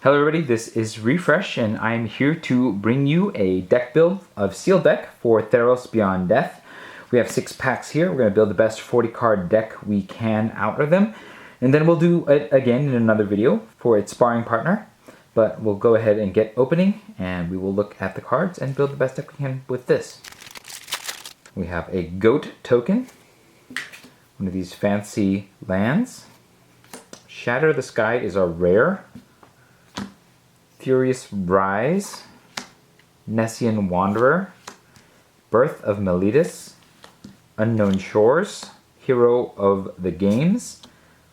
Hello everybody, this is Refresh and I'm here to bring you a deck build of Sealed Deck for Theros Beyond Death. We have 6 packs here. We're going to build the best 40 card deck we can out of them. And then we'll do it again in another video for its sparring partner. But we'll go ahead and get opening and we will look at the cards and build the best deck we can with this. We have a Goat token, one of these fancy lands. Shatter the Sky is our rare. Furious Rise, Nessian Wanderer, Birth of Meletus, Unknown Shores, Hero of the Games,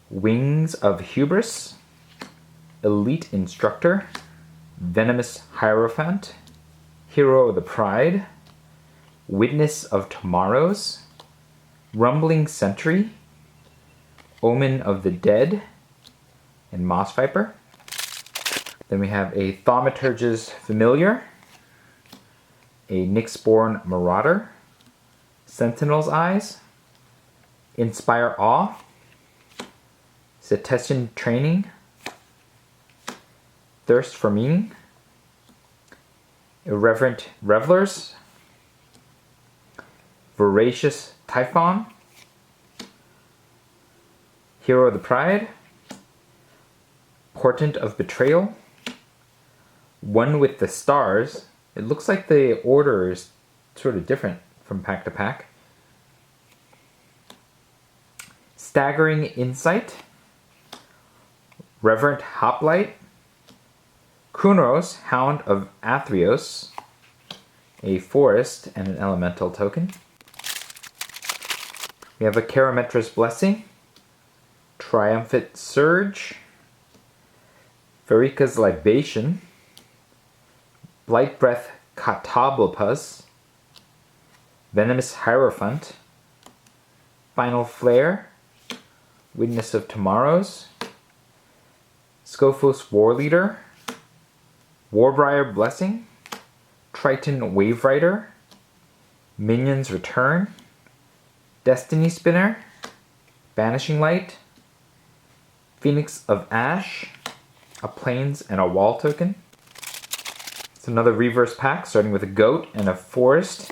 Wings of Hubris, Elite Instructor, Venomous Hierophant, Hero of the Pride, Witness of Tomorrows, Rumbling Sentry, Omen of the Dead, and Moss Viper. Then we have a Thaumaturge's Familiar, a Nyxborn Marauder, Sentinel's Eyes, Inspire Awe, Cetacean Training, Thirst for Meaning, Irreverent Revelers, Voracious Typhon, Hero of the Pride, Portent of Betrayal, One with the Stars. It looks like the order is sort of different from pack to pack. Staggering Insight, Reverent Hoplite, Kunos, Hound of Athreos, a Forest and an Elemental token. We have a Karametra's Blessing, Triumphant Surge, Farika's Libation, Blight Breath Catablopus, Venomous Hierophant, Final Flare, Witness of Tomorrows, Scophos War Leader, Warbriar Blessing, Triton Wave Rider, Minions Return, Destiny Spinner, Vanishing Light, Phoenix of Ash, a Plains and a Wall token. It's another reverse pack starting with a Goat and a Forest.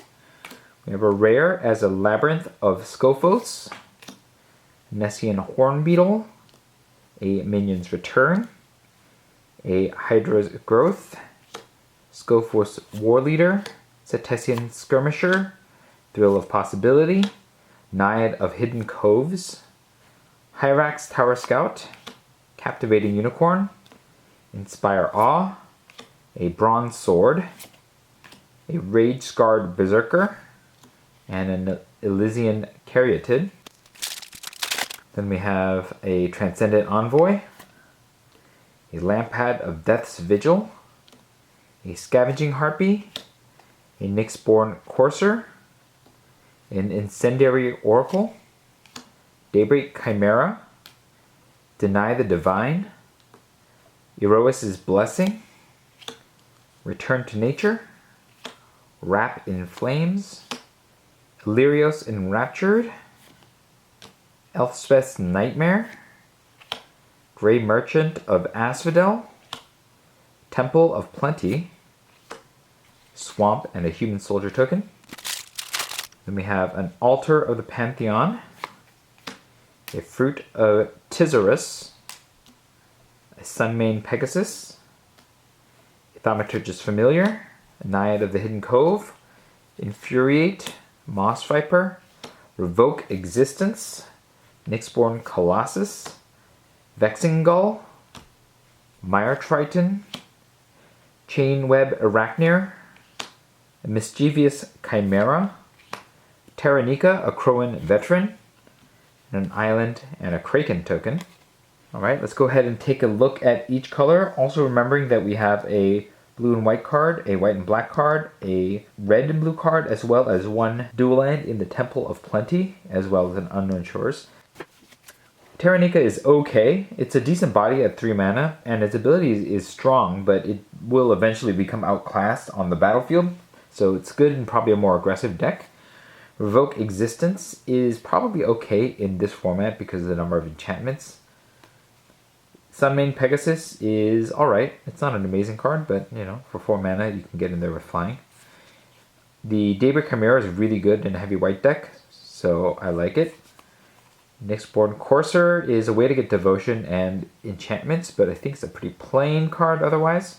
We have a rare as a Labyrinth of Scophos, Nessian Hornbeetle, a Minion's Return, a Hydra's Growth, Scophos War Leader, Cetacean Skirmisher, Thrill of Possibility, Naiad of Hidden Coves, Hyrax Tower Scout, Captivating Unicorn, Inspire Awe, a Bronze Sword, a Rage-Scarred Berserker, and an Elysian Caryatid. Then we have a Transcendent Envoy, a Lampad of Death's Vigil, a Scavenging Harpy, a Nyxborn Courser, an Incendiary Oracle, Daybreak Chimera, Deny the Divine, Erois' Blessing, Return to Nature, Wrap in Flames, Illyrios Enraptured, Elspeth's Nightmare, Grey Merchant of Asphodel, Temple of Plenty, Swamp and a Human Soldier token. Then we have an Altar of the Pantheon, a Fruit of Tizarus, a Sunmane Pegasus, a Thaumaturge's Familiar, a Naiad of the Hidden Cove, Infuriate, Moss Viper, Revoke Existence, Nyxborn Colossus, Vexing Gull, Mire Triton, Chainweb Arachnir, a Mischievous Chimera, Terranica, a Crowan Veteran, and an Island and a Kraken token. Alright, let's go ahead and take a look at each color. Also remembering that we have a blue and white card, a white and black card, a red and blue card, as well as one dual land in the Temple of Plenty, as well as an Unknown Shores. Terranica is okay. It's a decent body at 3 mana, and its ability is strong, but it will eventually become outclassed on the battlefield, so it's good in probably a more aggressive deck. Revoke Existence is probably okay in this format because of the number of enchantments. Sunmane Pegasus is alright. It's not an amazing card, but you know, for 4 mana you can get in there with flying. The Daybreak Chimera is really good in a heavy white deck, so I like it. Nyxborn Courser is a way to get devotion and enchantments, but I think it's a pretty plain card otherwise.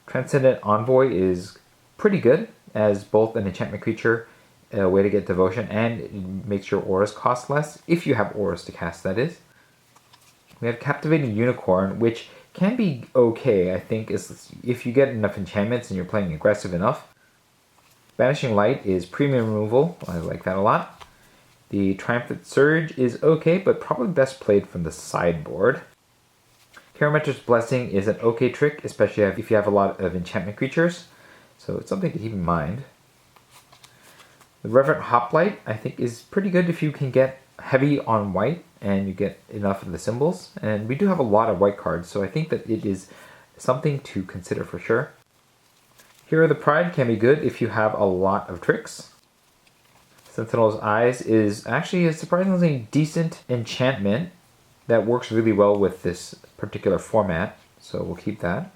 Transcendent Envoy is pretty good as both an enchantment creature, a way to get devotion, and it makes your auras cost less, if you have auras to cast, that is. We have Captivating Unicorn, which can be okay, I think, if you get enough enchantments and you're playing aggressive enough. Banishing Light is premium removal. I like that a lot. The Triumphant Surge is okay, but probably best played from the sideboard. Karametra's Blessing is an okay trick, especially if you have a lot of enchantment creatures. So it's something to keep in mind. The Reverent Hoplite, I think, is pretty good if you can get heavy on white and you get enough of the symbols. And we do have a lot of white cards, so I think that it is something to consider for sure. Hero of the Pride can be good if you have a lot of tricks. Sentinel's Eyes is actually a surprisingly decent enchantment that works really well with this particular format, so we'll keep that.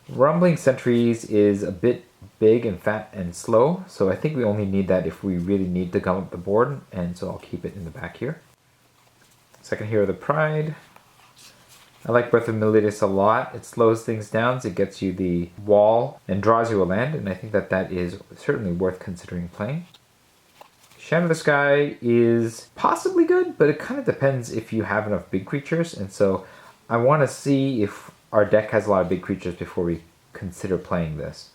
Rumbling Sentries is a bit big and fat and slow, so I think we only need that if we really need to gum up the board, and so I'll keep it in the back here. Second Hero of the Pride. I like Breath of Melodius a lot. It slows things down, so it gets you the wall and draws you a land, and I think that that is certainly worth considering playing. Shadow of the Sky is possibly good, but it kind of depends if you have enough big creatures, and so I want to see if our deck has a lot of big creatures before we consider playing this.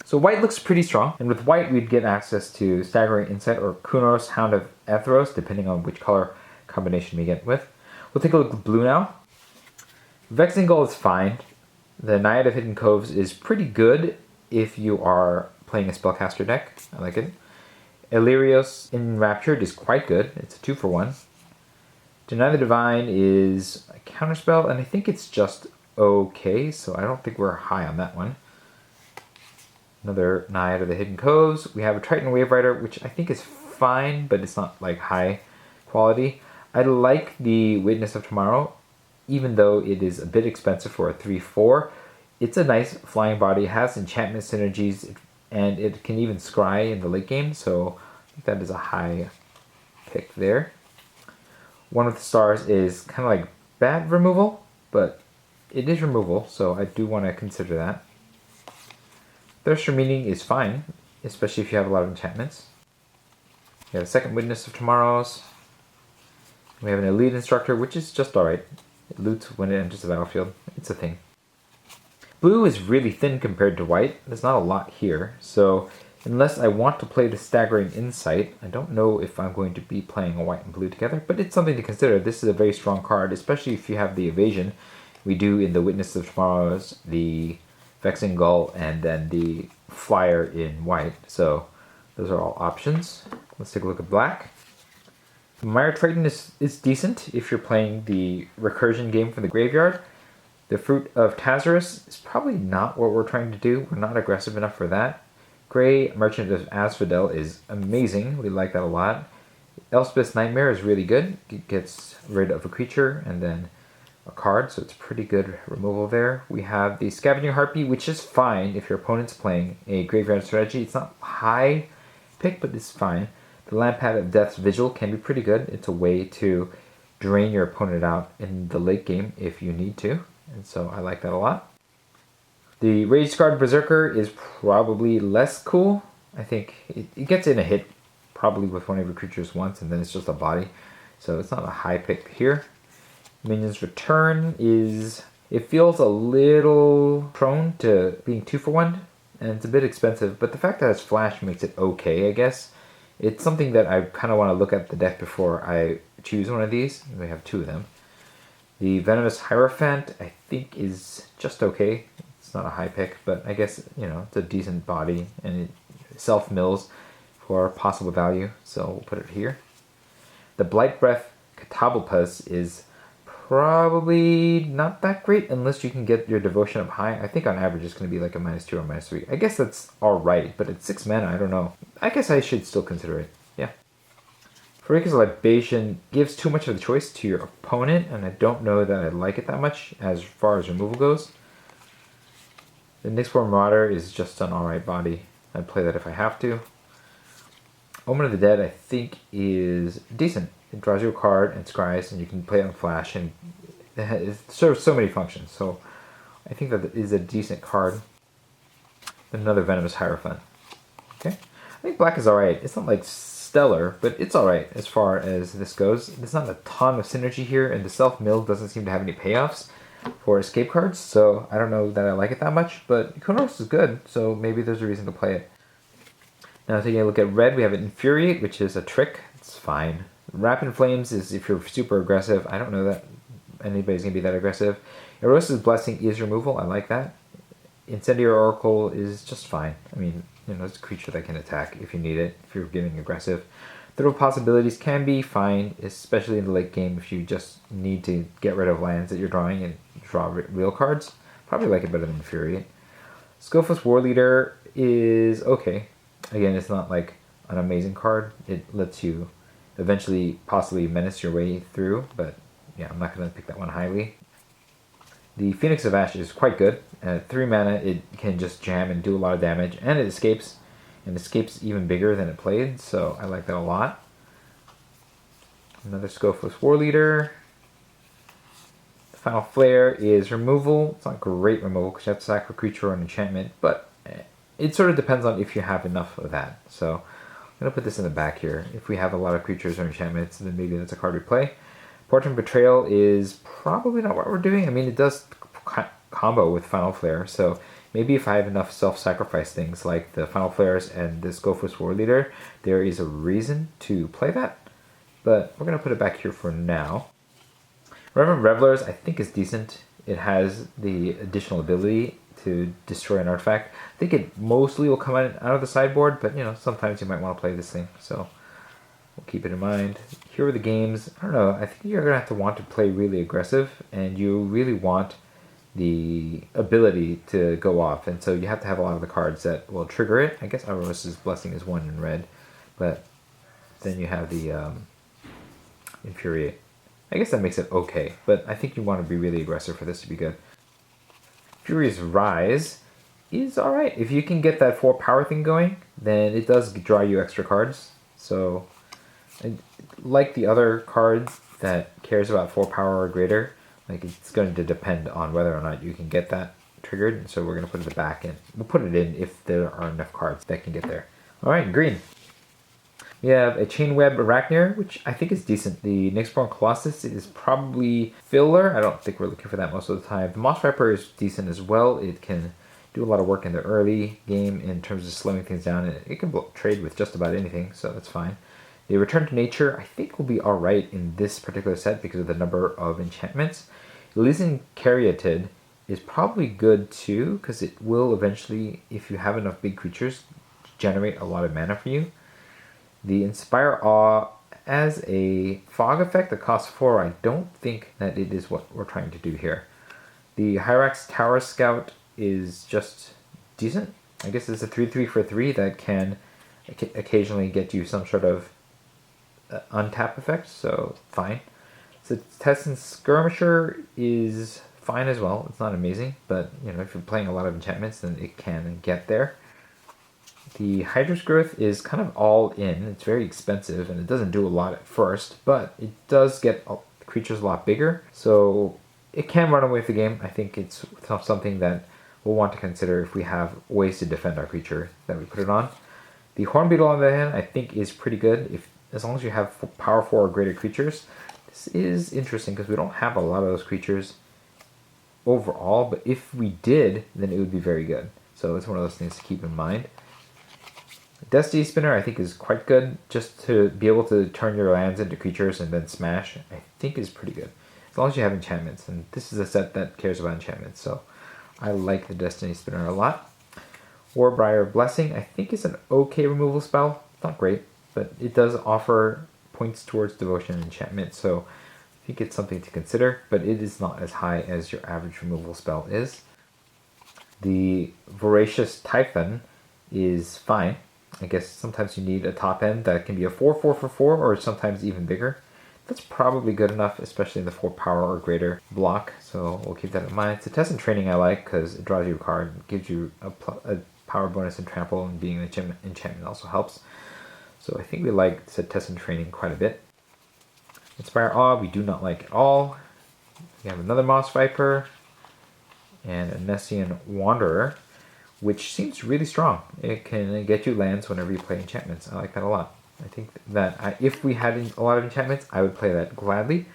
So white looks pretty strong, and with white we'd get access to Staggering Insight or Kunos, Hound of Atheros, depending on which color combination we get with. We'll take a look at blue now. Vexing Gull is fine. The Naiad of Hidden Coves is pretty good if you are playing a spellcaster deck. I like it. Illyrios Enraptured is quite good. It's a 2-for-1. Deny the Divine is a counterspell, and I think it's just okay, so I don't think we're high on that one. Another Naiad of the Hidden Coves. We have a Triton Wave Rider, which I think is fine, but it's not like high quality. I like the Witness of Tomorrow, even though it is a bit expensive for a 3-4. It's a nice flying body, has enchantment synergies, and it can even scry in the late game, so I think that is a high pick there. One with the Stars is kind of like bad removal, but it is removal, so I do want to consider that. Thirst for Meaning is fine, especially if you have a lot of enchantments. We have a second Witness of Tomorrows. We have an Elite Instructor, which is just alright. It loots when it enters the battlefield. It's a thing. Blue is really thin compared to white. There's not a lot here, so unless I want to play the Staggering Insight, I don't know if I'm going to be playing a white and blue together, but it's something to consider. This is a very strong card, especially if you have the evasion. We do in the Witness of Tomorrows, the Vexing Gull, and then the Flyer in white, so those are all options. Let's take a look at black. Mire Triton is decent if you're playing the recursion game from the graveyard. The Fruit of Tazarus is probably not what we're trying to do. We're not aggressive enough for that. Grey Merchant of Asphodel is amazing. We like that a lot. Elspeth's Nightmare is really good. It gets rid of a creature and then a card, so it's pretty good removal there. We have the Scavenging Harpy, which is fine if your opponent's playing a graveyard strategy. It's not high pick, but it's fine. The Lampad of Death's Vigil can be pretty good. It's a way to drain your opponent out in the late game if you need to, and so I like that a lot. The Rage Scarred Berserker is probably less cool. I think it gets in a hit probably with one of your creatures once, and then it's just a body, so it's not a high pick here. Minion's Return it feels a little prone to being 2-for-1, and it's a bit expensive, but the fact that it's flash makes it okay, I guess. It's something that I kind of want to look at the deck before I choose one of these. We have 2 of them. The Venomous Hierophant, I think, is just okay. It's not a high pick, but I guess, it's a decent body, and it self-mills for possible value, so we'll put it here. The Blight Breath Catabalpus is probably not that great unless you can get your devotion up high. I think on average it's going to be like a -2 or -3. I guess that's alright, but at 6 mana, I don't know. I guess I should still consider it. Yeah. Foricus Libation gives too much of the choice to your opponent, and I don't know that I like it that much as far as removal goes. The Nyxborn Marauder is just an alright body. I'd play that if I have to. Omen of the Dead, I think, is decent. It draws you a card and scries, and you can play it on Flash, and it serves so many functions. So I think that is a decent card. Another Venomous Hierophant. Okay, I think black is alright. It's not like stellar, but it's alright as far as this goes. There's not a ton of synergy here, and the self-mill doesn't seem to have any payoffs for escape cards, so I don't know that I like it that much, but Ikonos is good, so maybe there's a reason to play it. Now taking a look at red, we have Infuriate, which is a trick. It's fine. Rapid Flames is if you're super aggressive. I don't know that anybody's going to be that aggressive. Erosive's Blessing is removal. I like that. Incendiary Oracle is just fine. I mean, you know, it's a creature that can attack if you need it, if you're getting aggressive. Throw Possibilities can be fine, especially in the late game if you just need to get rid of lands that you're drawing and draw real cards. Probably like it better than Infuriate. Skillful's War Leader is okay. Again, it's not like an amazing card. It lets you eventually possibly menace your way through, but yeah, I'm not going to pick that one highly. The Phoenix of Ash is quite good. At 3 mana, it can just jam and do a lot of damage, and it escapes. And escapes even bigger than it played, so I like that a lot. Another Skofos War Leader. The Final Flare is removal. It's not great removal because you have to sack a creature or an enchantment, but it sort of depends on if you have enough of that. So I'm going to put this in the back here. If we have a lot of creatures or enchantments, then maybe that's a card we play. Portent Betrayal is probably not what we're doing. I mean, it does combo with Final Flare, so maybe if I have enough self-sacrifice things like the Final Flares and the Skofos War Leader, there is a reason to play that. But we're going to put it back here for now. Reverend Revelers, I think, is decent. It has the additional ability to destroy an artifact. I think it mostly will come out of the sideboard, but you know, sometimes you might want to play this thing, so we'll keep it in mind. Here are the games. I don't know, I think you're going to have to want to play really aggressive, and you really want the ability to go off, and so you have to have a lot of the cards that will trigger it. I guess Auros's Blessing is one in red, but then you have the Infuriate. I guess that makes it okay, but I think you want to be really aggressive for this to be good. Furious Rise is alright. If you can get that 4 power thing going, then it does draw you extra cards. So, like the other cards that cares about 4 power or greater, like it's going to depend on whether or not you can get that triggered. And so we're going to put it back in. We'll put it in if there are enough cards that can get there. Alright, green. We have a Chainweb Arachnir, which I think is decent. The Nyxborn Colossus is probably filler. I don't think we're looking for that most of the time. The Moss Viper is decent as well. It can do a lot of work in the early game in terms of slowing things down. And it can trade with just about anything, so that's fine. The Return to Nature, I think, will be alright in this particular set because of the number of enchantments. Elysian Caryatid is probably good too, because it will eventually, if you have enough big creatures, generate a lot of mana for you. The Inspire Awe as a fog effect that costs 4, I don't think that it is what we're trying to do here. The Hyrax Tower Scout is just decent. I guess it's a 3/3 for 3 that can occasionally get you some sort of untap effect, so fine. So Tessin Skirmisher is fine as well. It's not amazing, but you know, if you're playing a lot of enchantments, then it can get there. The Hydra's Growth is kind of all in. It's very expensive, and it doesn't do a lot at first, but it does get creatures a lot bigger, so it can run away with the game. I think it's something that we'll want to consider if we have ways to defend our creature that we put it on. The Hornbeetle, on the other hand, I think is pretty good. As long as you have power 4 or greater creatures. This is interesting because we don't have a lot of those creatures overall, but if we did, then it would be very good. So it's one of those things to keep in mind. Destiny Spinner, I think, is quite good. Just to be able to turn your lands into creatures and then smash, I think is pretty good. As long as you have enchantments, and this is a set that cares about enchantments, so I like the Destiny Spinner a lot. Warbriar Blessing, I think, is an okay removal spell. It's not great, but it does offer points towards devotion and enchantment, so I think it's something to consider, but it is not as high as your average removal spell is. The Voracious Typhon is fine. I guess sometimes you need a top end that can be a 4/4 for 4 or sometimes even bigger. That's probably good enough, especially in the 4 power or greater block. So we'll keep that in mind. It's a test and training I like because it draws you a card, gives you a power bonus and trample, and being an enchantment also helps. So I think we like test and training quite a bit. Inspire Awe, we do not like at all. We have another Moss Viper and a Nessian Wanderer, which seems really strong. It can get you lands whenever you play enchantments. I like that a lot. I think that if we had a lot of enchantments, I would play that gladly.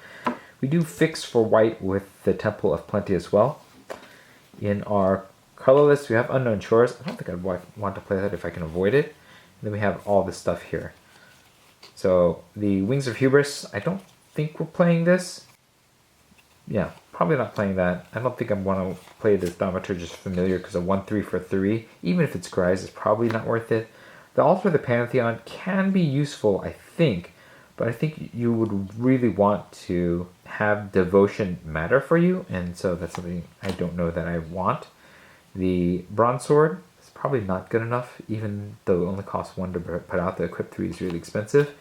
We do fix for white with the Temple of Plenty as well. In our colorless, we have Unknown Shores. I don't think I'd want to play that if I can avoid it. And then we have all this stuff here. So the Wings of Hubris, I don't think we're playing this. Yeah, probably not playing that. I don't think I want to play this Thaumaturgist Familiar because a 1/3 for 3, even if it's Grise, is probably not worth it. The Altar of the Pantheon can be useful, I think, but I think you would really want to have devotion matter for you, and so that's something I don't know that I want. The Bronze Sword is probably not good enough, even though it only costs 1 to put out. The Equip 3 is really expensive.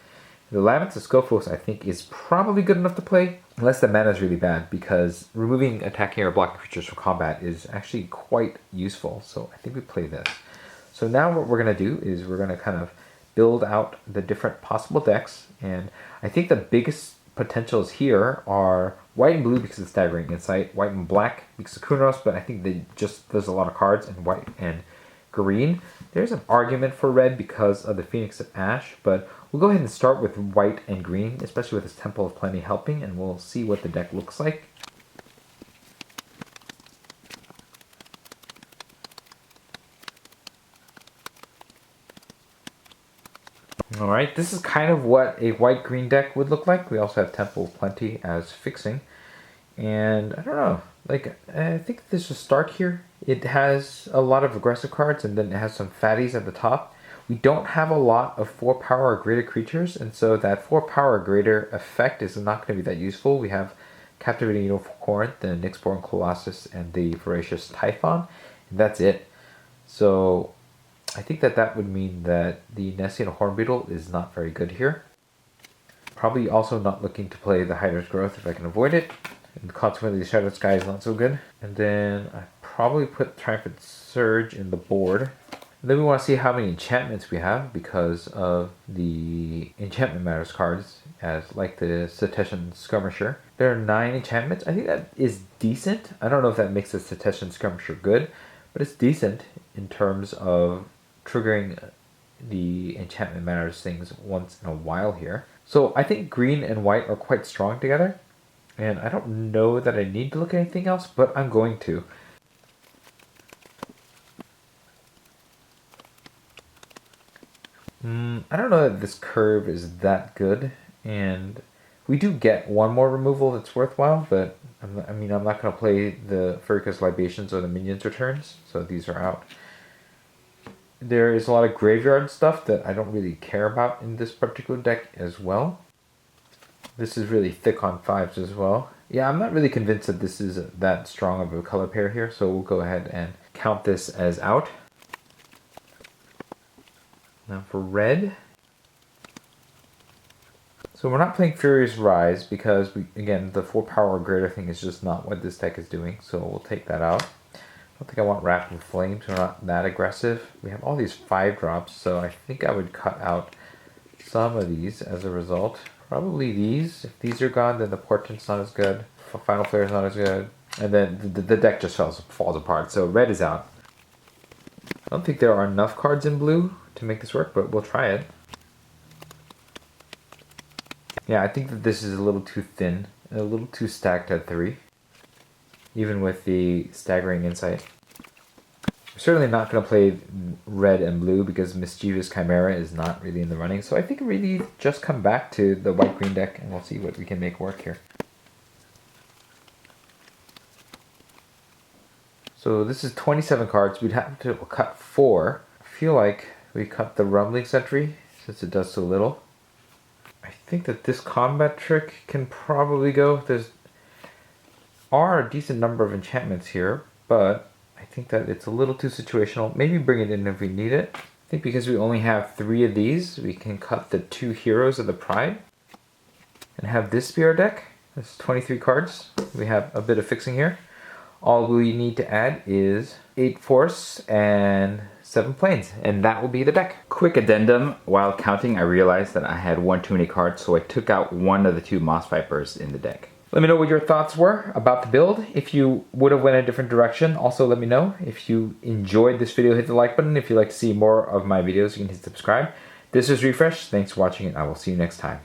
The Lavence of Scophos, I think, is probably good enough to play, unless the mana is really bad, because removing attacking or blocking creatures from combat is actually quite useful, so I think we play this. So now what we're going to do is we're going to kind of build out the different possible decks, and I think the biggest potentials here are white and blue because of Staggering Insight, white and black because of Kunos, but I think there's a lot of cards, and white and green. There's an argument for red because of the Phoenix of Ash, but we'll go ahead and start with white and green, especially with this Temple of Plenty helping, and we'll see what the deck looks like. Alright, this is kind of what a white-green deck would look like. We also have Temple of Plenty as fixing. And I don't know, like, I think this will start here. It has a lot of aggressive cards, and then it has some fatties at the top. We don't have a lot of 4 power or greater creatures, and so that 4 power or greater effect is not going to be that useful. We have Captivating Needle for Corinth, the Nyxborn Colossus, and the Voracious Typhon, and that's it. So I think that would mean that the Nessian Hornbeetle is not very good here. Probably also not looking to play the Hydra's Growth if I can avoid it. And consequently, the Shadowed Sky is not so good. And then I probably put Triumphant Surge in the board. And then we want to see how many enchantments we have because of the Enchantment Matters cards, as like the Cetacean Skirmisher. There are 9 enchantments. I think that is decent. I don't know if that makes the Cetacean Skirmisher good, but it's decent in terms of triggering the Enchantment Matters things once in a while here. So I think green and white are quite strong together. And I don't know that I need to look at anything else, but I'm going to. I don't know that this curve is that good, and we do get one more removal that's worthwhile, but I'm not going to play the Furika's Libations or the Minions Returns, so these are out. There is a lot of graveyard stuff that I don't really care about in this particular deck as well. This is really thick on 5s as well. Yeah, I'm not really convinced that this is that strong of a color pair here, so we'll go ahead and count this as out. Now for red. So we're not playing Furious Rise because, again, the 4 power or greater thing is just not what this deck is doing, so we'll take that out. I don't think I want Wrapped in Flames, we're not that aggressive. We have all these 5-drops, so I think I would cut out some of these as a result. Probably these. If these are gone, then the Portent's not as good. Final Flare is not as good. And then the deck just falls apart. So red is out. I don't think there are enough cards in blue to make this work, but we'll try it. Yeah, I think that this is a little too thin. A little too stacked at 3. Even with the Staggering Insight. I'm certainly not going to play red and blue because Mischievous Chimera is not really in the running. So I think really just come back to the white-green deck and we'll see what we can make work here. So this is 27 cards. We'd have to cut 4. I feel like we cut the Rumbling Sentry since it does so little. I think that this combat trick can probably go. There are a decent number of enchantments here, but I think that it's a little too situational. Maybe bring it in if we need it. think because we only have 3 of these, we can cut the 2 heroes of the Pride and have this be our deck. That's 23 cards. We have a bit of fixing here. All we need to add is 8 Force and 7 Planes, and that will be the deck. Quick addendum, while counting I realized that I had one too many cards, so I took out one of the 2 Moss Vipers in the deck. Let me know what your thoughts were about the build. If you would have went a different direction, also let me know. If you enjoyed this video, hit the like button. If you'd like to see more of my videos, you can hit subscribe. This is Refresh. Thanks for watching, and I will see you next time.